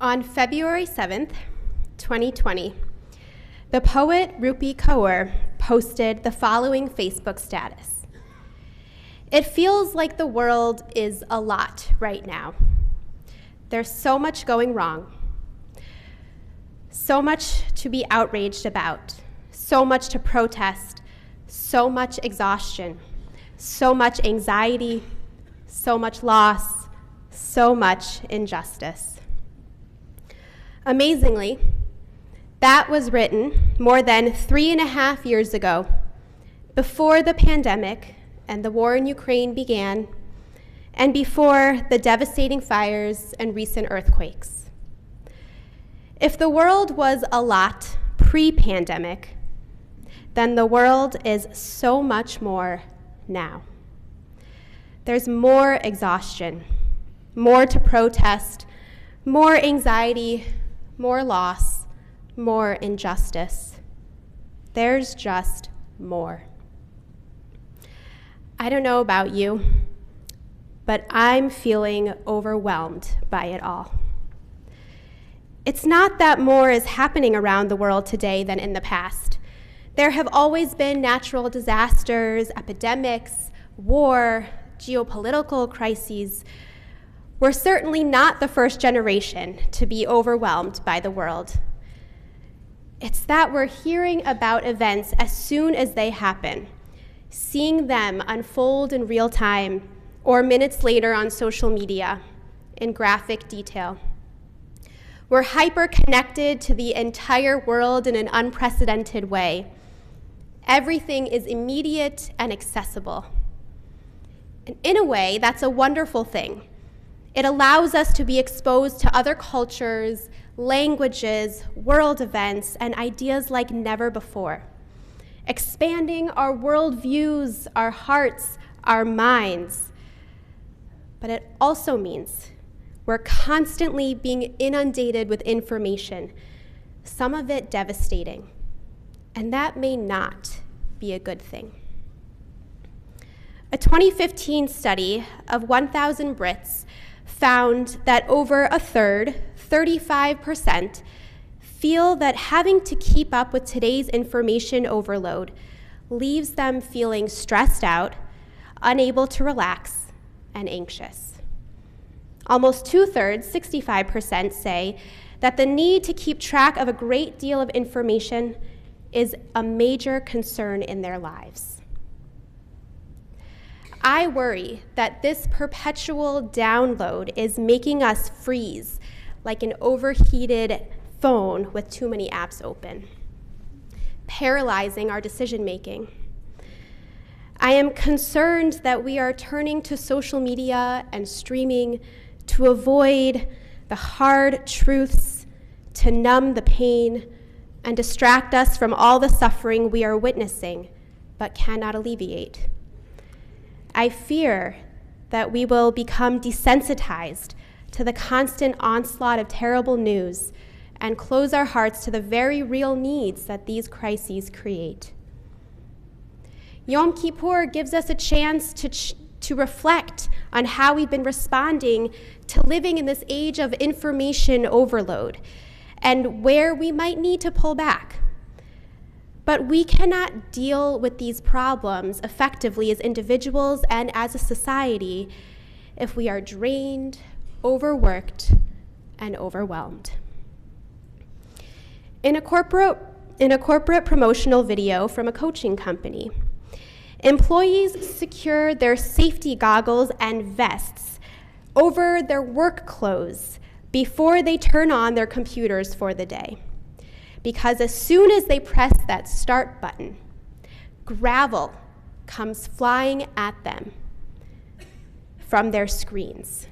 On February 7th, 2020, the poet Rupi Kaur posted the following Facebook status. It feels like the world is a lot right now. There's so much going wrong, so much to be outraged about, so much to protest, so much exhaustion, so much anxiety, so much loss, so much injustice. Amazingly, that was written more than 3.5 years ago, before the pandemic and the war in Ukraine began, and before the devastating fires and recent earthquakes. If the world was a lot pre-pandemic, then the world is so much more now. There's more exhaustion, more to protest, more anxiety, more loss, more injustice. There's just more. I don't know about you, but I'm feeling overwhelmed by it all. It's not that more is happening around the world today than in the past. There have always been natural disasters, epidemics, war, geopolitical crises. We're certainly not the first generation to be overwhelmed by the world. It's that we're hearing about events as soon as they happen, seeing them unfold in real time or minutes later on social media in graphic detail. We're hyper-connected to the entire world in an unprecedented way. Everything is immediate and accessible. And in a way, that's a wonderful thing. It allows us to be exposed to other cultures, languages, world events, and ideas like never before, expanding our worldviews, our hearts, our minds. But it also means we're constantly being inundated with information, some of it devastating, and that may not be a good thing. A 2015 study of 1,000 Brits found that over a third, 35%, feel that having to keep up with today's information overload leaves them feeling stressed out, unable to relax, and anxious. Almost 2/3, 65%, say that the need to keep track of a great deal of information is a major concern in their lives. I worry that this perpetual download is making us freeze like an overheated phone with too many apps open, paralyzing our decision-making. I am concerned that we are turning to social media and streaming to avoid the hard truths, to numb the pain, and distract us from all the suffering we are witnessing but cannot alleviate. I fear that we will become desensitized to the constant onslaught of terrible news and close our hearts to the very real needs that these crises create. Yom Kippur gives us a chance to reflect on how we've been responding to living in this age of information overload and where we might need to pull back. But we cannot deal with these problems effectively as individuals and as a society if we are drained, overworked, and overwhelmed. In a corporate promotional video from a coaching company, employees secure their safety goggles and vests over their work clothes before they turn on their computers for the day. Because as soon as they press that start button, gravel comes flying at them from their screens.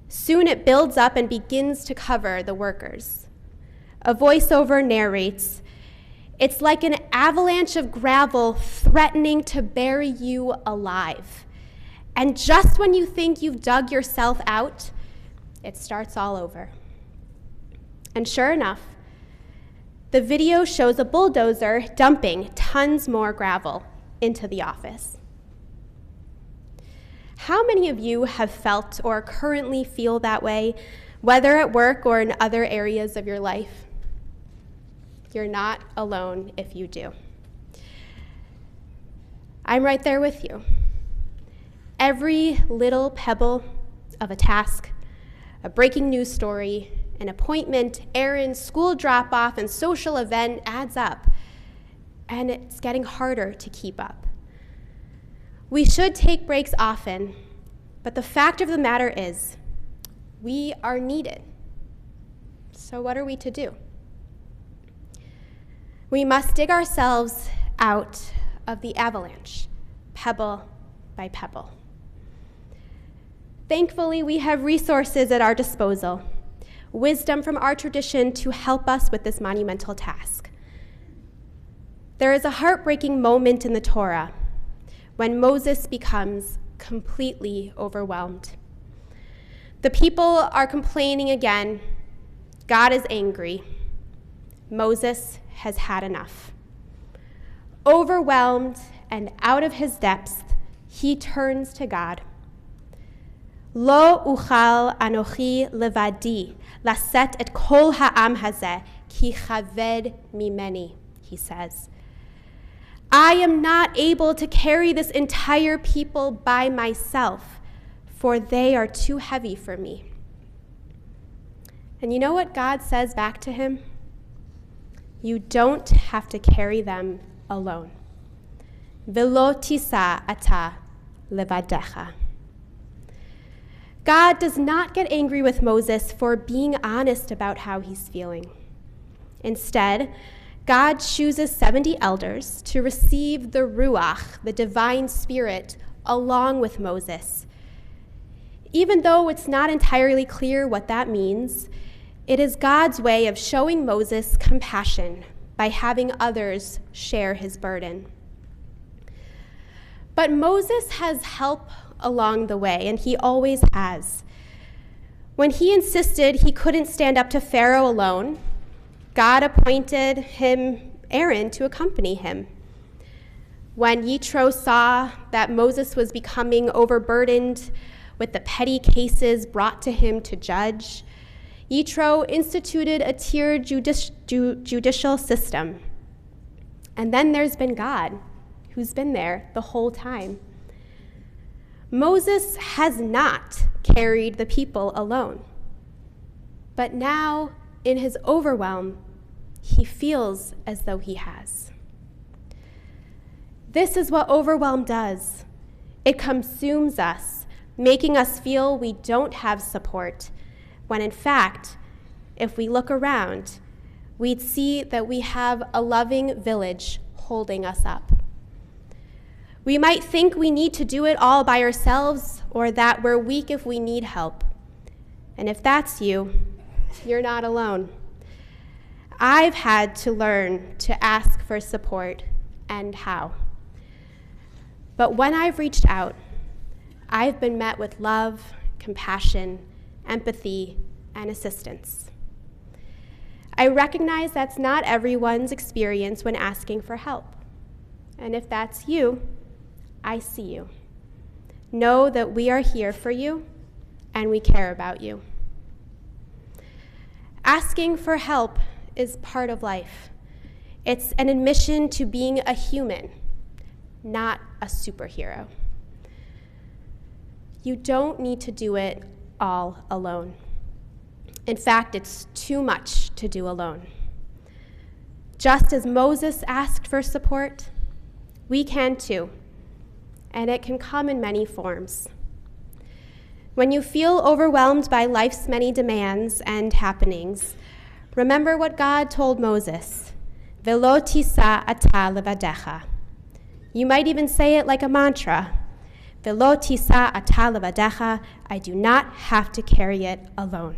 Soon it builds up and begins to cover the workers. A voiceover narrates, "It's like an avalanche of gravel threatening to bury you alive. And just when you think you've dug yourself out, it starts all over." And sure enough, the video shows a bulldozer dumping tons more gravel into the office. How many of you have felt or currently feel that way whether at work or in other areas of your life. You're not alone if you do. I'm right there with you. Every little pebble of a task, a breaking news story, an appointment, errand, school drop-off, and social event adds up, and it's getting harder to keep up. We should take breaks often, but the fact of the matter is, we are needed. So what are we to do? We must dig ourselves out of the avalanche, pebble by pebble. Thankfully, we have resources at our disposal, wisdom from our tradition to help us with this monumental task. There is a heartbreaking moment in the Torah when Moses becomes completely overwhelmed. The people are complaining again. God is angry. Moses has had enough. Overwhelmed and out of his depths, he turns to God. Lo uchal anochi levadi laset et kol ha'am hazeh ki chaved mimeni, he says. I am not able to carry this entire people by myself, for they are too heavy for me. And you know what God says back to him? You don't have to carry them alone. Velo tisa ata levadecha. God does not get angry with Moses for being honest about how he's feeling. Instead, God chooses 70 elders to receive the Ruach, the divine spirit, along with Moses. Even though it's not entirely clear what that means, it is God's way of showing Moses compassion by having others share his burden. But Moses has help along the way, and he always has. When he insisted he couldn't stand up to Pharaoh alone, God appointed him Aaron to accompany him. When Yitro saw that Moses was becoming overburdened with the petty cases brought to him to judge, Yitro instituted a tiered judicial system. And then there's been God, who's been there the whole time. Moses has not carried the people alone. But now, in his overwhelm, he feels as though he has. This is what overwhelm does. It consumes us, making us feel we don't have support, when in fact, if we look around, we'd see that we have a loving village holding us up. We might think we need to do it all by ourselves, or that we're weak if we need help. And if that's you, you're not alone. I've had to learn to ask for support and how. But when I've reached out, I've been met with love, compassion, empathy, and assistance. I recognize that's not everyone's experience when asking for help. And if that's you, I see you. Know that we are here for you and we care about you. Asking for help is part of life. It's an admission to being a human, not a superhero. You don't need to do it all alone. In fact, it's too much to do alone. Just as Moses asked for support, we can too, and it can come in many forms. When you feel overwhelmed by life's many demands and happenings, remember what God told Moses, Velo tisa ata levadecha. You might even say it like a mantra, Velo tisa ata levadecha, I do not have to carry it alone.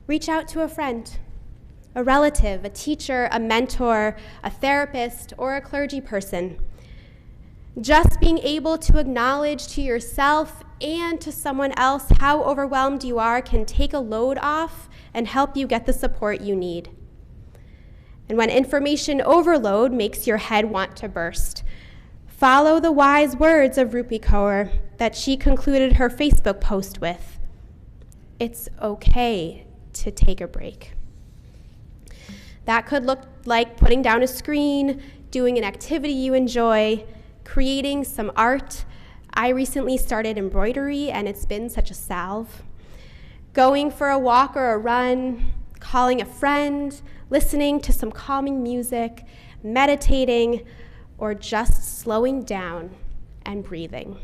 Reach out to a friend, a relative, a teacher, a mentor, a therapist, or a clergy person. Just being able to acknowledge to yourself and to someone else how overwhelmed you are can take a load off and help you get the support you need. And when information overload makes your head want to burst, follow the wise words of Rupi Kaur that she concluded her Facebook post with. it's okay to take a break. That could look like putting down a screen, doing an activity you enjoy, creating some art. I recently started embroidery, and it's been such a salve. Going for a walk or a run, calling a friend, listening to some calming music, meditating, or just slowing down and breathing.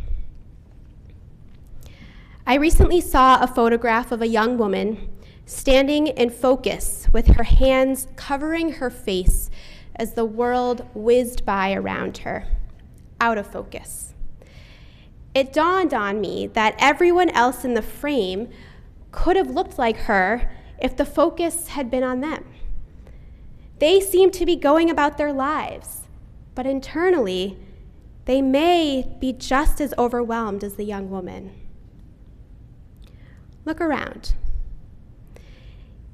I recently saw a photograph of a young woman standing in focus with her hands covering her face as the world whizzed by around her, out of focus. It dawned on me that everyone else in the frame could have looked like her if the focus had been on them. They seemed to be going about their lives, but internally, they may be just as overwhelmed as the young woman. Look around.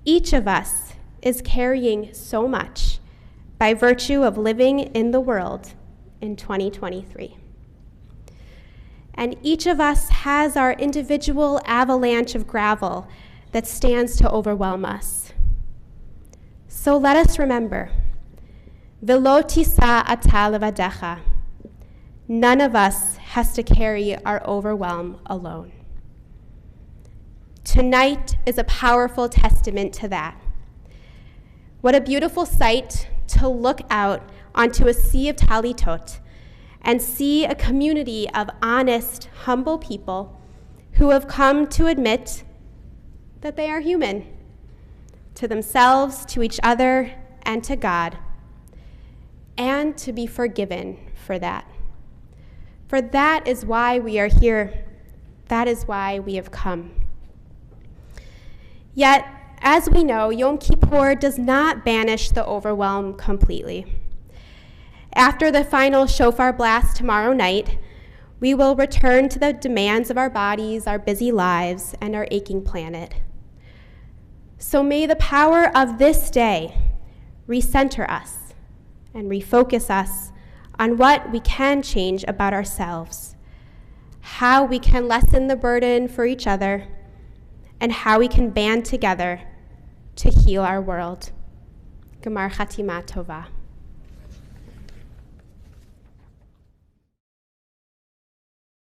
Each of us is carrying so much by virtue of living in the world in 2023. And each of us has our individual avalanche of gravel that stands to overwhelm us. So let us remember, V'lo tisa ata levadecha. None of us has to carry our overwhelm alone. Tonight is a powerful testament to that. What a beautiful sight to look out onto a sea of talitot and see a community of honest, humble people who have come to admit that they are human, to themselves, to each other, and to God, and to be forgiven for that. For that is why we are here. That is why we have come. Yet, as we know, Yom Kippur does not banish the overwhelm completely. After the final shofar blast tomorrow night, we will return to the demands of our bodies, our busy lives, and our aching planet. So may the power of this day recenter us and refocus us on what we can change about ourselves, how we can lessen the burden for each other, and how we can band together to heal our world. Gemar Chatima Tova.